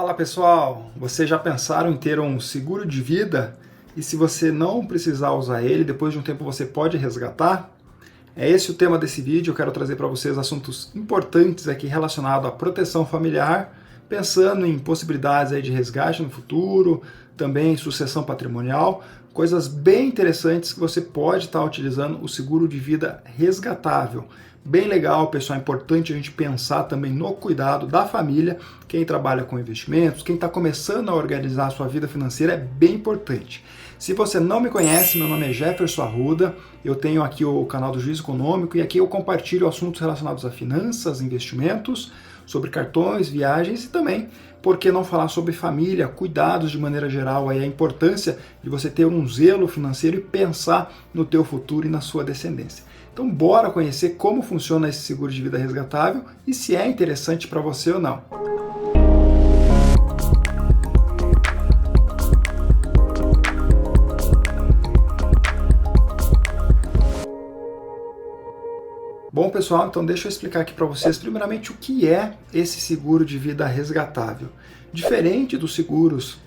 Fala pessoal, vocês já pensaram em ter um seguro de vida? E se você não precisar usar ele, depois de um tempo você pode resgatar? É esse o tema desse vídeo. Eu quero trazer para vocês assuntos importantes aqui relacionados à proteção familiar, pensando em possibilidades aí de resgate no futuro, também sucessão patrimonial, coisas bem interessantes que você pode estar utilizando o seguro de vida resgatável. Bem legal, pessoal, é importante a gente pensar também no cuidado da família, quem trabalha com investimentos, quem está começando a organizar a sua vida financeira é bem importante. Se você não me conhece, meu nome é Jefferson Arruda, eu tenho aqui o canal do Juízo Econômico e aqui eu compartilho assuntos relacionados a finanças, investimentos, sobre cartões, viagens e também, por que não falar sobre família, cuidados de maneira geral, aí a importância de você ter um zelo financeiro e pensar no teu futuro e na sua descendência. Então bora conhecer como funciona esse seguro de vida resgatável e se é interessante para você ou não. Bom pessoal, então deixa eu explicar aqui para vocês primeiramente o que é esse seguro de vida resgatável. Diferente dos seguros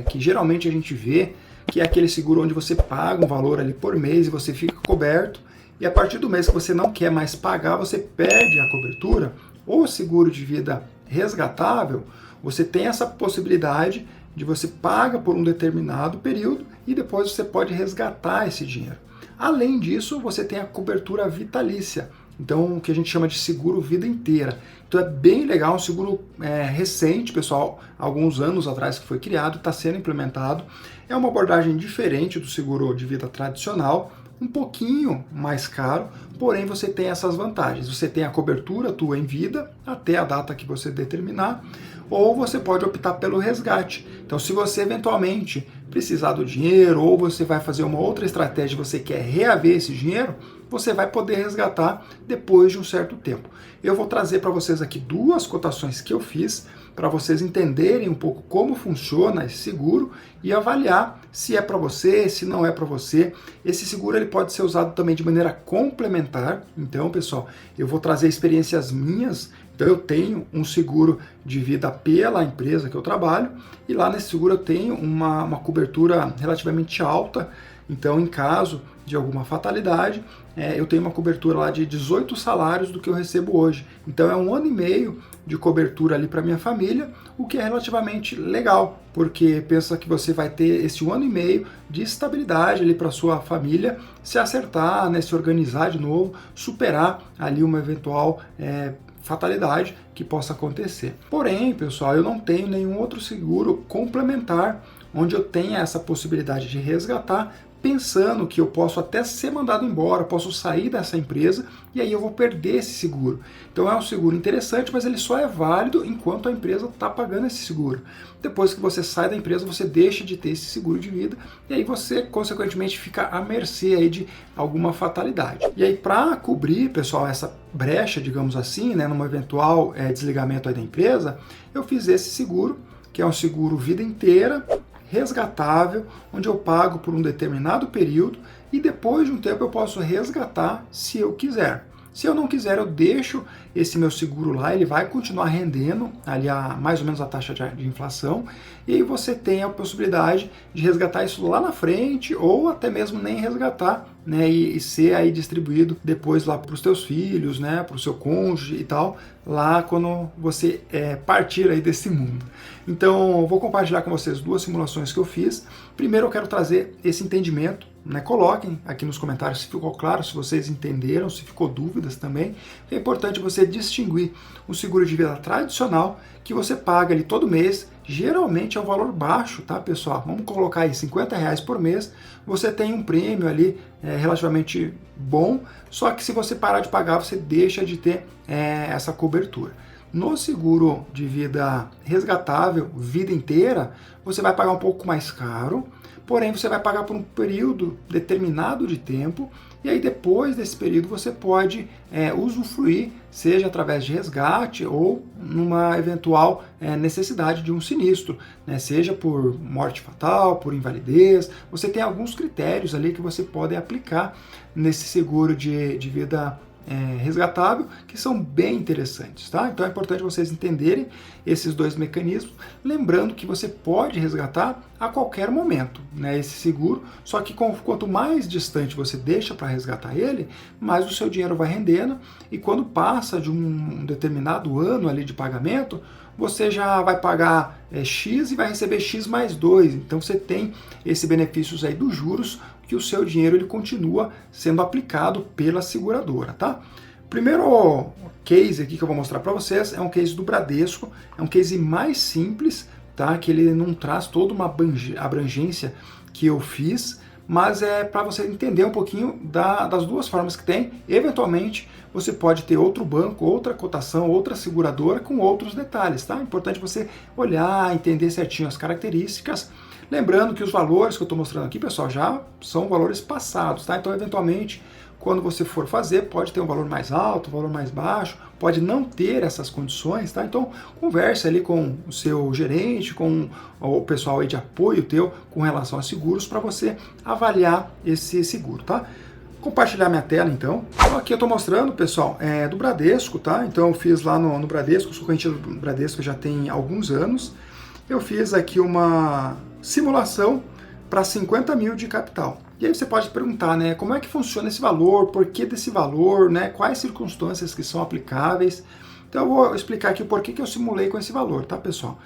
que geralmente a gente vê, que é aquele seguro onde você paga um valor ali por mês e você fica coberto, e a partir do mês que você não quer mais pagar, você perde a cobertura. Ou seguro de vida resgatável, você tem essa possibilidade de você paga por um determinado período e depois você pode resgatar esse dinheiro. Além disso, você tem a cobertura vitalícia, então o que a gente chama de seguro vida inteira. Então é bem legal, um seguro recente, pessoal, alguns anos atrás que foi criado, está sendo implementado. É uma abordagem diferente do seguro de vida tradicional, um pouquinho mais caro, porém você tem essas vantagens. Você tem a cobertura tua em vida até a data que você determinar, ou você pode optar pelo resgate. Então, se você eventualmente precisar do dinheiro, ou você vai fazer uma outra estratégia, você quer reaver esse dinheiro, você vai poder resgatar depois de um certo tempo. Eu vou trazer para vocês aqui duas cotações que eu fiz, para vocês entenderem um pouco como funciona esse seguro e avaliar se é para você, se não é para você. Esse seguro ele pode ser usado também de maneira complementar. Então, pessoal, eu vou trazer experiências minhas. Então, eu tenho um seguro de vida pela empresa que eu trabalho e lá nesse seguro eu tenho uma cobertura relativamente alta. Então, em caso de alguma fatalidade, eu tenho uma cobertura lá de 18 salários do que eu recebo hoje. Então, é 1 ano e meio de cobertura ali para minha família, o que é relativamente legal, porque pensa que você vai ter esse 1 ano e meio de estabilidade ali para sua família se acertar, né, se organizar de novo, superar ali uma eventual fatalidade que possa acontecer. Porém, pessoal, eu não tenho nenhum outro seguro complementar onde eu tenha essa possibilidade de resgatar, pensando que eu posso até ser mandado embora, posso sair dessa empresa e aí eu vou perder esse seguro. Então é um seguro interessante, mas ele só é válido enquanto a empresa está pagando esse seguro. Depois que você sai da empresa, você deixa de ter esse seguro de vida e aí você, consequentemente, fica à mercê aí de alguma fatalidade. E aí, para cobrir, pessoal, essa brecha, digamos assim, né, num eventual desligamento aí da empresa, eu fiz esse seguro, que é um seguro vida inteira, resgatável, onde eu pago por um determinado período e depois de um tempo eu posso resgatar se eu quiser. Se eu não quiser, eu deixo esse meu seguro lá, ele vai continuar rendendo ali mais ou menos a taxa de inflação, e aí você tem a possibilidade de resgatar isso lá na frente, ou até mesmo nem resgatar, né, e ser aí distribuído depois lá para os teus filhos, né, para o seu cônjuge e tal, lá quando você partir aí desse mundo. Então, eu vou compartilhar com vocês duas simulações que eu fiz. Primeiro, eu quero trazer esse entendimento, né? Coloquem aqui nos comentários se ficou claro, se vocês entenderam, se ficou dúvidas também. É importante você distinguir o seguro de vida tradicional, que você paga ali todo mês, geralmente é um valor baixo, tá, pessoal? Vamos colocar aí R$50 por mês, você tem um prêmio ali relativamente bom, só que se você parar de pagar, você deixa de ter essa cobertura. No seguro de vida resgatável, vida inteira, você vai pagar um pouco mais caro, porém você vai pagar por um período determinado de tempo, e aí depois desse período você pode usufruir, seja através de resgate ou numa eventual necessidade de um sinistro, né? Seja por morte fatal, por invalidez. Você tem alguns critérios ali que você pode aplicar nesse seguro de vida resgatável que são bem interessantes, tá? Então é importante vocês entenderem esses dois mecanismos, lembrando que você pode resgatar a qualquer momento, né, esse seguro, só que quanto mais distante você deixa para resgatar ele, mais o seu dinheiro vai rendendo, e quando passa de um determinado ano ali de pagamento, você já vai pagar X e vai receber X mais 2. Então você tem esse benefício aí dos juros, que o seu dinheiro ele continua sendo aplicado pela seguradora, tá? Primeiro case aqui que eu vou mostrar para vocês é um case do Bradesco, é um case mais simples, tá? Que ele não traz toda uma abrangência que eu fiz, mas é para você entender um pouquinho das duas formas que tem. Eventualmente, você pode ter outro banco, outra cotação, outra seguradora com outros detalhes, tá? É importante você olhar, entender certinho as características. Lembrando que os valores que eu estou mostrando aqui, pessoal, já são valores passados, tá? Então, eventualmente, quando você for fazer, pode ter um valor mais alto, um valor mais baixo, pode não ter essas condições, tá? Então, converse ali com o seu gerente, com o pessoal aí de apoio teu com relação a seguros para você avaliar esse seguro, tá? Compartilhar minha tela, então. Aqui eu estou mostrando, pessoal, do Bradesco, tá? Então, eu fiz lá no Bradesco, sou cliente do Bradesco já tem alguns anos. Eu fiz aqui uma simulação para 50 mil de capital. E aí você pode perguntar, né, como é que funciona esse valor, por que desse valor, né, quais circunstâncias que são aplicáveis. Então eu vou explicar aqui o porquê que eu simulei com esse valor, tá, pessoal?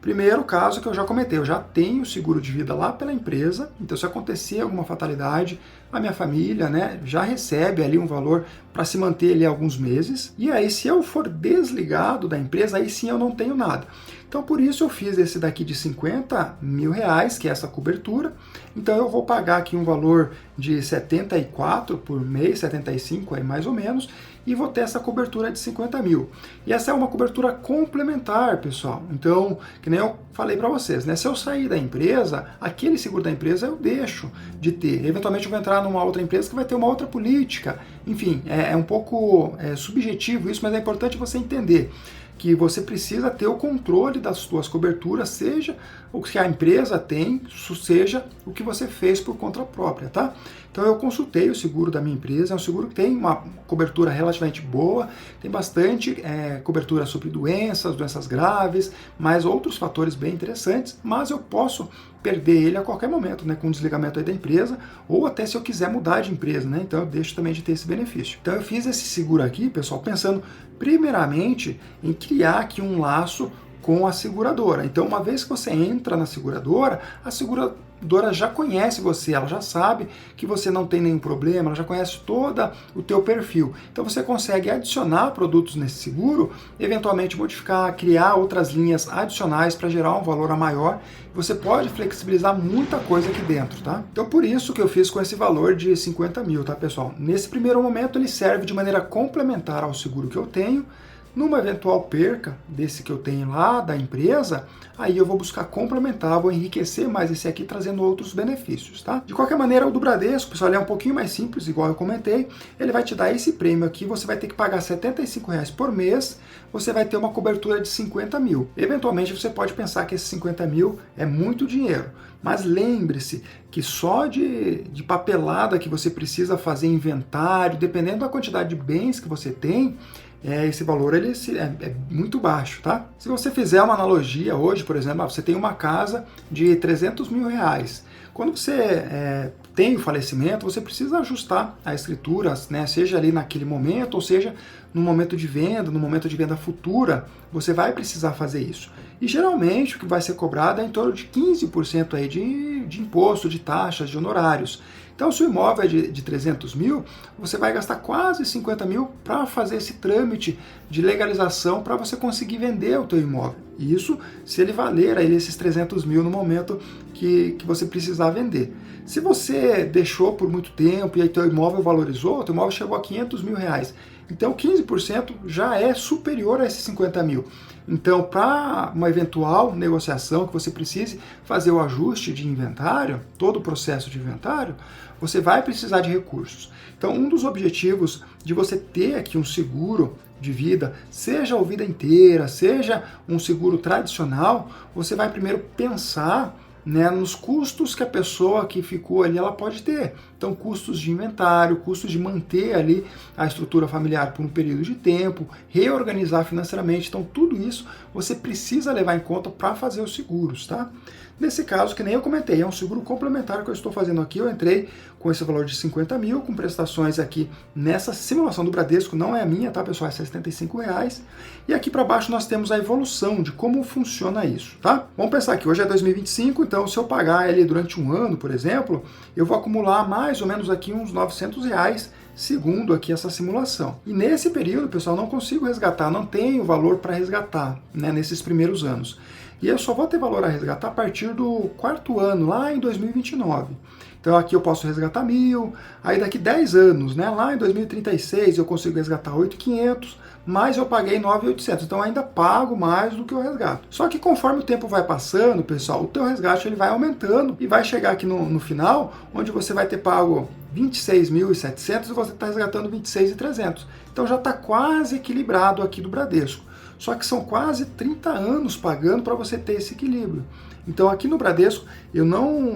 Primeiro caso que eu já comentei, eu já tenho seguro de vida lá pela empresa, então se acontecer alguma fatalidade, a minha família, né, já recebe ali um valor para se manter ali alguns meses. E aí se eu for desligado da empresa, aí sim eu não tenho nada. Então por isso eu fiz esse daqui de 50 mil reais, que é essa cobertura. Então eu vou pagar aqui um valor de 74 por mês, 75 aí mais ou menos, e vou ter essa cobertura de 50 mil. E essa é uma cobertura complementar, pessoal. Então, que nem eu falei para vocês, né? Se eu sair da empresa, aquele seguro da empresa eu deixo de ter. Eventualmente eu vou entrar numa outra empresa que vai ter uma outra política. Enfim, é um pouco subjetivo isso, mas é importante você entender que você precisa ter o controle das suas coberturas, seja o que a empresa tem, seja o que você fez por conta própria, tá? Então eu consultei o seguro da minha empresa, é um seguro que tem uma cobertura relativamente boa, tem bastante cobertura sobre doenças graves, mais outros fatores bem interessantes, mas eu posso perder ele a qualquer momento, né, com o desligamento aí da empresa, ou até se eu quiser mudar de empresa, né, então eu deixo também de ter esse benefício. Então eu fiz esse seguro aqui, pessoal, pensando primeiramente em criar aqui um laço com a seguradora. Então, uma vez que você entra na seguradora, a seguradora já conhece você, ela já sabe que você não tem nenhum problema, ela já conhece todo o teu perfil. Então, você consegue adicionar produtos nesse seguro, eventualmente modificar, criar outras linhas adicionais para gerar um valor a maior. Você pode flexibilizar muita coisa aqui dentro, tá? Então, por isso que eu fiz com esse valor de 50 mil, tá, pessoal? Nesse primeiro momento, ele serve de maneira complementar ao seguro que eu tenho. Numa eventual perca desse que eu tenho lá da empresa, aí eu vou buscar complementar, vou enriquecer mais esse aqui, trazendo outros benefícios, tá? De qualquer maneira, o do Bradesco, pessoal, ele é um pouquinho mais simples, igual eu comentei. Ele vai te dar esse prêmio aqui, você vai ter que pagar R$ 75 por mês, você vai ter uma cobertura de 50 mil. Eventualmente, você pode pensar que esses 50 mil é muito dinheiro, mas lembre-se que só de papelada que você precisa fazer inventário, dependendo da quantidade de bens que você tem, esse valor ele é muito baixo, tá? Se você fizer uma analogia hoje, por exemplo, você tem uma casa de 300 mil reais. Quando você tem o falecimento, você precisa ajustar a escritura, né? Seja ali naquele momento, ou seja, no momento de venda futura, você vai precisar fazer isso. E geralmente o que vai ser cobrado é em torno de 15% aí de imposto, de taxas, de honorários. Então, se o imóvel é de 300 mil, você vai gastar quase 50 mil para fazer esse trâmite de legalização para você conseguir vender o teu imóvel. E isso se ele valer aí esses 300 mil no momento que você precisar vender. Se você deixou por muito tempo e aí teu imóvel valorizou, teu imóvel chegou a 500 mil reais. Então, 15% já é superior a esses 50 mil. Então, para uma eventual negociação que você precise fazer o ajuste de inventário, todo o processo de inventário, você vai precisar de recursos. Então, um dos objetivos de você ter aqui um seguro de vida, seja a vida inteira, seja um seguro tradicional, você vai primeiro pensar, né, nos custos que a pessoa que ficou ali ela pode ter. Então, custos de inventário, custos de manter ali a estrutura familiar por um período de tempo, reorganizar financeiramente. Então, tudo isso você precisa levar em conta para fazer os seguros, tá? Nesse caso, que nem eu comentei, é um seguro complementar que eu estou fazendo aqui. Eu entrei com esse valor de 50 mil, com prestações aqui nessa simulação do Bradesco, não é a minha, tá, pessoal? É R$ 75. E aqui para baixo nós temos a evolução de como funciona isso, tá? Vamos pensar que hoje é 2025, então se eu pagar ele durante um ano, por exemplo, eu vou acumular mais ou menos aqui uns R$ 900, segundo aqui essa simulação. E nesse período, pessoal, não consigo resgatar, não tenho valor para resgatar, né, nesses primeiros anos. E eu só vou ter valor a resgatar a partir do 4º ano, lá em 2029. Então aqui eu posso resgatar 1.000, aí daqui 10 anos, né, lá em 2036 eu consigo resgatar 8.500, mas eu paguei 9.800, então ainda pago mais do que eu resgato. Só que conforme o tempo vai passando, pessoal, o teu resgate ele vai aumentando e vai chegar aqui no final, onde você vai ter pago 26.700 e você está resgatando 26.300. Então já está quase equilibrado aqui do Bradesco. Só que são quase 30 anos pagando para você ter esse equilíbrio. Então aqui no Bradesco eu não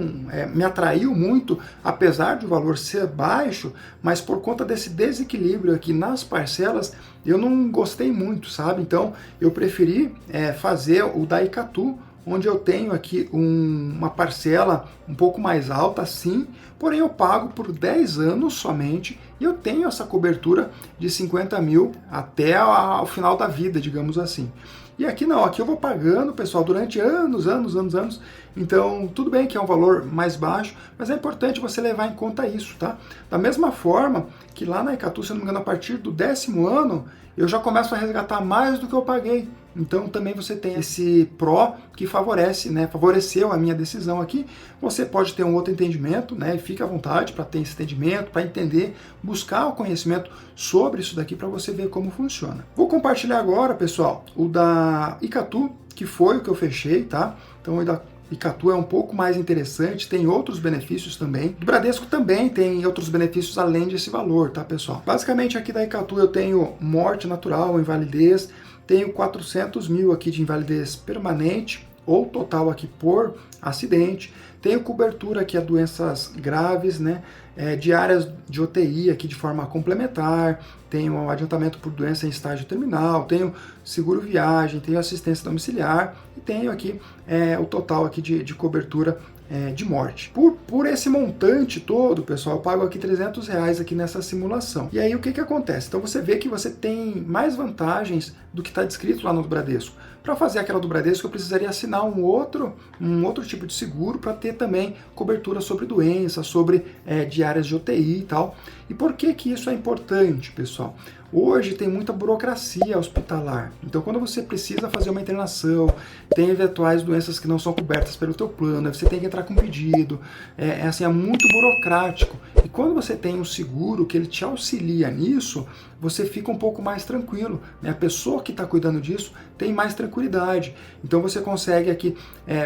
me atraiu muito, apesar de o valor ser baixo, mas por conta desse desequilíbrio aqui nas parcelas, eu não gostei muito, sabe? Então eu preferi fazer o da Icatu, onde eu tenho aqui uma parcela um pouco mais alta, sim, porém eu pago por 10 anos somente e eu tenho essa cobertura de 50 mil até o final da vida, digamos assim. E aqui não, aqui eu vou pagando, pessoal, durante anos. Então, tudo bem que é um valor mais baixo, mas é importante você levar em conta isso, tá? Da mesma forma que lá na Icatu, se não me engano, a partir do 10º ano, eu já começo a resgatar mais do que eu paguei. Então também você tem esse pró que favorece, né? Favoreceu a minha decisão aqui. Você pode ter um outro entendimento, né? E fica à vontade para ter esse entendimento, para entender, buscar o conhecimento sobre isso daqui para você ver como funciona. Vou compartilhar agora, pessoal, o da Icatu, que foi o que eu fechei, tá? Então o da Icatu é um pouco mais interessante, tem outros benefícios também. Do Bradesco também tem outros benefícios além desse valor, tá, pessoal? Basicamente aqui da Icatu eu tenho morte natural, invalidez, tenho 400 mil aqui de invalidez permanente ou total aqui por acidente, tenho cobertura aqui a doenças graves, né, de áreas de UTI aqui de forma complementar, tenho um adiantamento por doença em estágio terminal, tenho seguro viagem, tenho assistência domiciliar e tenho aqui o total aqui de cobertura de morte. Por esse montante todo, pessoal, eu pago aqui R$300 aqui nessa simulação. E aí o que acontece? Então você vê que você tem mais vantagens do que está descrito lá no Bradesco. Para fazer aquela do Bradesco, eu precisaria assinar um outro tipo de seguro para ter também cobertura sobre doença, sobre áreas de UTI e tal. E por que isso é importante, pessoal? Hoje tem muita burocracia hospitalar. Então, quando você precisa fazer uma internação, tem eventuais doenças que não são cobertas pelo teu plano, aí você tem que entrar com pedido. É muito burocrático. E quando você tem um seguro que ele te auxilia nisso, você fica um pouco mais tranquilo, né? A pessoa que está cuidando disso tem mais tranquilidade. Então você consegue aqui,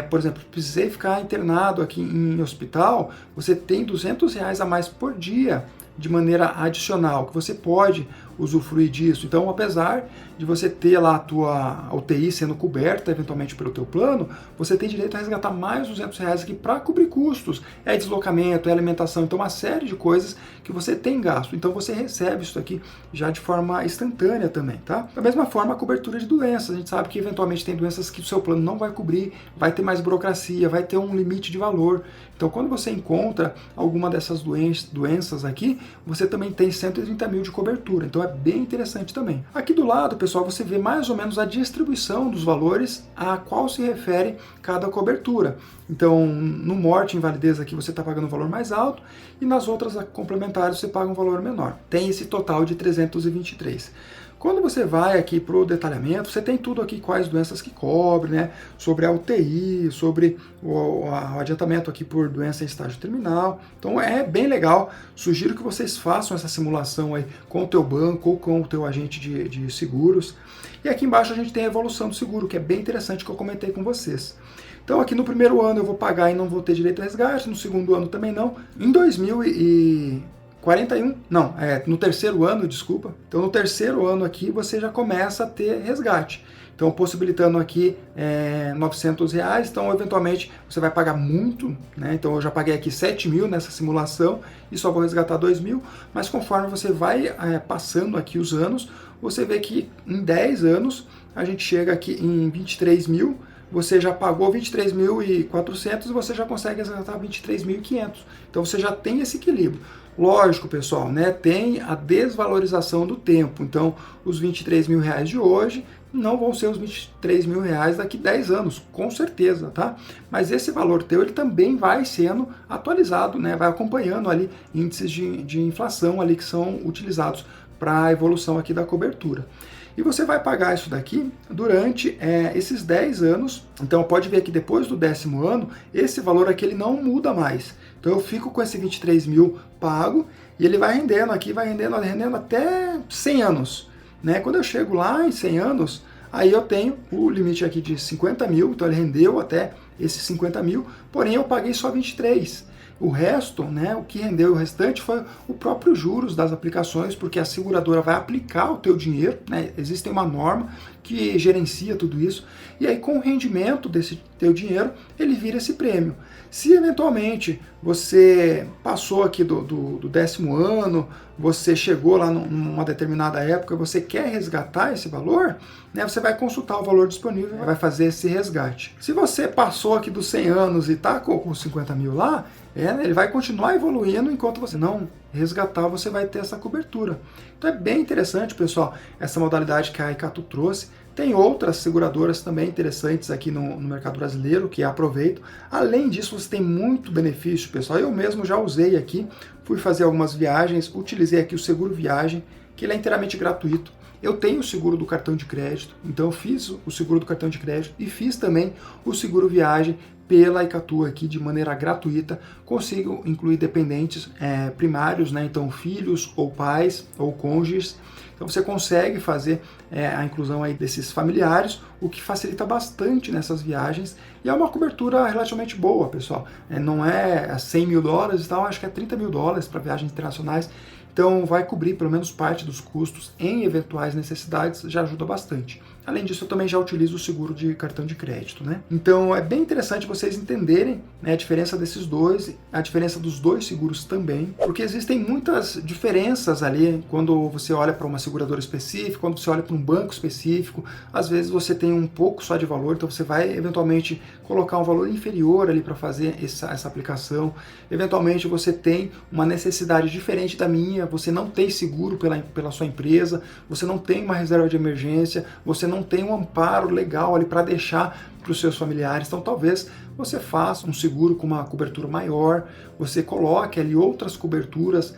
por exemplo, precisei ficar internado aqui em hospital, você tem R$200 a mais por dia de maneira adicional, que você pode usufruir disso. Então, apesar de você ter lá a tua UTI sendo coberta eventualmente pelo teu plano, você tem direito a resgatar mais R$200 aqui para cobrir custos, deslocamento, alimentação, então uma série de coisas que você tem gasto. Então você recebe isso aqui já de forma instantânea também, tá? Da mesma forma, a cobertura de doenças. A gente sabe que eventualmente tem doenças que o seu plano não vai cobrir, vai ter mais burocracia, vai ter um limite de valor. Então, quando você encontra alguma dessas doenças aqui, você também tem 130 mil de cobertura. Então, é bem interessante também. Aqui do lado, pessoal, você vê mais ou menos a distribuição dos valores a qual se refere cada cobertura. Então, no morte e invalidez aqui você está pagando um valor mais alto e nas outras complementares você paga um valor menor. Tem esse total de 323. Quando você vai aqui para o detalhamento, você tem tudo aqui, quais doenças que cobre, né? Sobre a UTI, sobre o adiantamento aqui por doença em estágio terminal. Então é bem legal, sugiro que vocês façam essa simulação aí com o teu banco ou com o teu agente de seguros. E aqui embaixo a gente tem a evolução do seguro, que é bem interessante, que eu comentei com vocês. Então aqui no primeiro ano eu vou pagar e não vou ter direito a resgate, no segundo ano também não. Em 2041, não, no terceiro ano, desculpa. Então no terceiro ano aqui você já começa a ter resgate. Então, possibilitando aqui R$900, então eventualmente você vai pagar muito, né? Então eu já paguei aqui 7 mil nessa simulação e só vou resgatar 2 mil, mas conforme você vai passando aqui os anos, você vê que em 10 anos a gente chega aqui em 23 mil, você já pagou 23.400 e você já consegue resgatar 23.500. Então você já tem esse equilíbrio. Lógico, pessoal, né? Tem a desvalorização do tempo. Então, os 23 mil reais de hoje não vão ser os 23 mil reais daqui 10 anos, com certeza, tá? Mas esse valor teu, ele também vai sendo atualizado, né? Vai acompanhando ali índices de inflação ali que são utilizados para a evolução aqui da cobertura. E você vai pagar isso daqui durante esses 10 anos. Então pode ver que depois do 10º ano, esse valor aqui ele não muda mais. Então eu fico com esse 23 mil pago e ele vai rendendo aqui, vai rendendo até 100 anos. Né? Quando eu chego lá em 100 anos, aí eu tenho o limite aqui de 50 mil, então ele rendeu até esses 50 mil, porém eu paguei só 23. O resto, né, o que rendeu o restante foi o próprio juros das aplicações, porque a seguradora vai aplicar o teu dinheiro, né, existe uma norma que gerencia tudo isso, e aí com o rendimento desse teu dinheiro, ele vira esse prêmio. Se eventualmente você passou aqui do 10º ano, você chegou lá numa determinada época, você quer resgatar esse valor, né, você vai consultar o valor disponível e vai fazer esse resgate. Se você passou aqui dos 100 anos e está com 50 mil lá, ele vai continuar evoluindo enquanto você não resgatar, você vai ter essa cobertura. Então é bem interessante, pessoal, essa modalidade que a Icatu trouxe. Tem outras seguradoras também interessantes aqui no mercado brasileiro que aproveito. Além disso, você tem muito benefício, pessoal. Eu mesmo já usei aqui, fui fazer algumas viagens, utilizei aqui o seguro viagem, que ele é inteiramente gratuito. Eu tenho o seguro do cartão de crédito, então eu fiz o seguro do cartão de crédito e fiz também o seguro viagem pela Icatu aqui de maneira gratuita. Consigo incluir dependentes primários, né? Então filhos ou pais ou cônjuges. Então você consegue fazer a inclusão aí desses familiares, o que facilita bastante nessas viagens e é uma cobertura relativamente boa, pessoal. Não é $100 mil e tal, acho que é $30 mil para viagens internacionais. Então vai cobrir pelo menos parte dos custos em eventuais necessidades, já ajuda bastante. Além disso, eu também já utilizo o seguro de cartão de crédito, né? Então é bem interessante vocês entenderem, né, a diferença desses dois, a diferença dos dois seguros também, porque existem muitas diferenças ali quando você olha para uma seguradora específica, quando você olha para um banco específico. Às vezes você tem um pouco só de valor, então você vai eventualmente colocar um valor inferior ali para fazer essa aplicação. Eventualmente você tem uma necessidade diferente da minha, você não tem seguro pela sua empresa, você não tem uma reserva de emergência, você não tem um amparo legal ali para deixar para os seus familiares. Então talvez você faça um seguro com uma cobertura maior, você coloque ali outras coberturas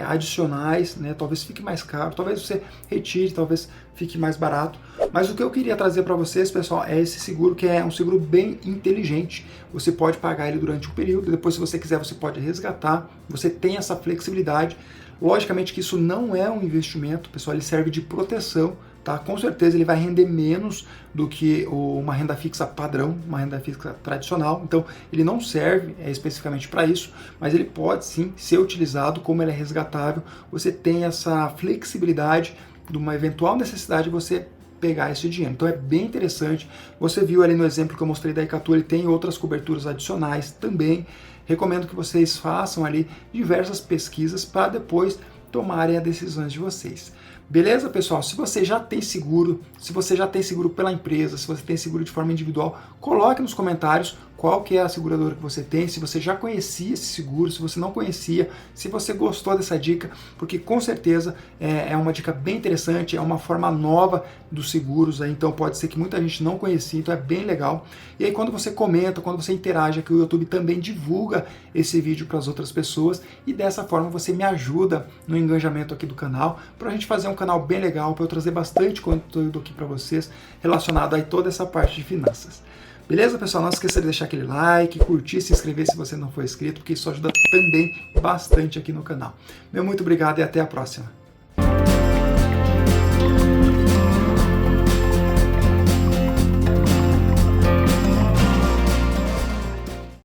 adicionais, né? Talvez fique mais caro, talvez você retire, talvez fique mais barato. Mas o que eu queria trazer para vocês, pessoal, é esse seguro que é um seguro bem inteligente. Você pode pagar ele durante um período, depois se você quiser você pode resgatar, você tem essa flexibilidade. Logicamente que isso não é um investimento, pessoal, ele serve de proteção, tá? Com certeza ele vai render menos do que uma renda fixa padrão, uma renda fixa tradicional, então ele não serve especificamente para isso, mas ele pode sim ser utilizado, como ele é resgatável, você tem essa flexibilidade de uma eventual necessidade de você pegar esse dinheiro. Então é bem interessante. Você viu ali no exemplo que eu mostrei da Icatu, ele tem outras coberturas adicionais também. Recomendo que vocês façam ali diversas pesquisas para depois tomarem as decisões de vocês. Beleza, pessoal? Se você já tem seguro, se você já tem seguro pela empresa, se você tem seguro de forma individual, coloque nos comentários qual que é a seguradora que você tem, se você já conhecia esse seguro, se você não conhecia, se você gostou dessa dica, porque com certeza é uma dica bem interessante, é uma forma nova dos seguros, então pode ser que muita gente não conhecia, então é bem legal. E aí quando você comenta, quando você interage aqui, o YouTube também divulga esse vídeo para as outras pessoas e dessa forma você me ajuda no engajamento aqui do canal, para a gente fazer um canal bem legal, para eu trazer bastante conteúdo aqui para vocês relacionado a toda essa parte de finanças. Beleza, pessoal? Não esqueça de deixar aquele like, curtir, se inscrever se você não for inscrito, porque isso ajuda também bastante aqui no canal. Meu muito obrigado e até a próxima.